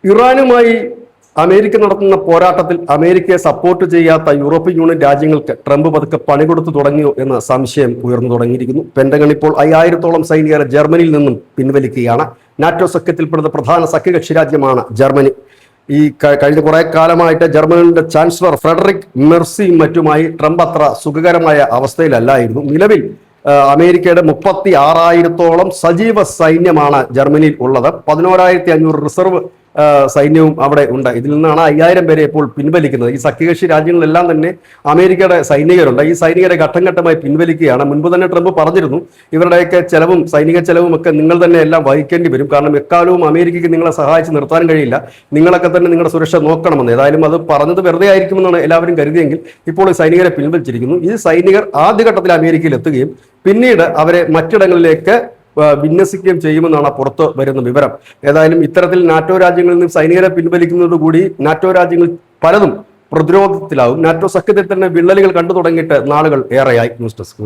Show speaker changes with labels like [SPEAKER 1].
[SPEAKER 1] ഇറാനുമായി അമേരിക്ക നടത്തുന്ന പോരാട്ടത്തിൽ അമേരിക്കയെ സപ്പോർട്ട് ചെയ്യാത്ത യൂറോപ്യൻ യൂണിയൻ രാജ്യങ്ങൾക്ക് ട്രംപ് പതുക്കെ പണി കൊടുത്തു തുടങ്ങിയോ എന്ന സംശയം ഉയർന്നു തുടങ്ങിയിരിക്കുന്നു. പെന്റഗൺ ഇപ്പോൾ 5000-ഓളം സൈനികരെ ജർമ്മനിയിൽ നിന്നും പിൻവലിക്കുകയാണ്. നാറ്റോ സഖ്യത്തിൽപ്പെടുന്ന പ്രധാന സഖ്യകക്ഷി രാജ്യമാണ് ജർമ്മനി. ഈ കഴിഞ്ഞ കുറെ കാലമായിട്ട് ജർമ്മനിയുടെ ചാൻസലർ ഫ്രെഡറിക് മെർസിയും മറ്റുമായി ട്രംപ് അത്ര സുഖകരമായ അവസ്ഥയിലല്ലായിരുന്നു. നിലവിൽ അമേരിക്കയുടെ 36,000-ഓളം സജീവ സൈന്യമാണ് ജർമ്മനിയിൽ ഉള്ളത്. 11,500 റിസർവ് സൈന്യവും അവിടെ ഉണ്ട്. ഇതിൽ നിന്നാണ് 5000 പേരെ ഇപ്പോൾ പിൻവലിക്കുന്നത്. ഈ സഖ്യകക്ഷി രാജ്യങ്ങളിലെല്ലാം തന്നെ അമേരിക്കയുടെ സൈനികരുണ്ട്. ഈ സൈനികരെ ഘട്ടം ഘട്ടമായി പിൻവലിക്കുകയാണ്. മുൻപ് തന്നെ ട്രംപ് പറഞ്ഞിരുന്നു, ഇവരുടെയൊക്കെ ചെലവും സൈനിക ചെലവും ഒക്കെ നിങ്ങൾ തന്നെ എല്ലാം വഹിക്കേണ്ടി വരും, കാരണം എക്കാലവും അമേരിക്കയ്ക്ക് നിങ്ങളെ സഹായിച്ച് നിർത്താൻ കഴിയില്ല, നിങ്ങളൊക്കെ തന്നെ നിങ്ങളുടെ സുരക്ഷ നോക്കണമെന്ന്. ഏതായാലും അത് പറഞ്ഞത് വെറുതെ ആയിരിക്കുമെന്നാണ് എല്ലാവരും കരുതിയെങ്കിൽ ഇപ്പോൾ ഈ സൈനികരെ പിൻവലിച്ചിരിക്കുന്നു. ഈ സൈനികർ ആദ്യഘട്ടത്തിൽ അമേരിക്കയിൽ എത്തുകയും പിന്നീട് അവരെ മറ്റിടങ്ങളിലേക്ക് വിന്യസിക്കുകയും ചെയ്യുമെന്നാണ് പുറത്തു വരുന്ന വിവരം. ഏതായാലും ഇത്തരത്തിൽ നാറ്റോ രാജ്യങ്ങളിൽ നിന്ന് സൈനികരെ പിൻവലിക്കുന്നതോടുകൂടി നാറ്റോ രാജ്യങ്ങൾ പലതും പ്രതിരോധത്തിലാവും. നാറ്റോ സഖ്യത്തിൽ തന്നെ വിള്ളലുകൾ കണ്ടു തുടങ്ങിയിട്ട് നാളുകൾ ഏറെയായി. News desk.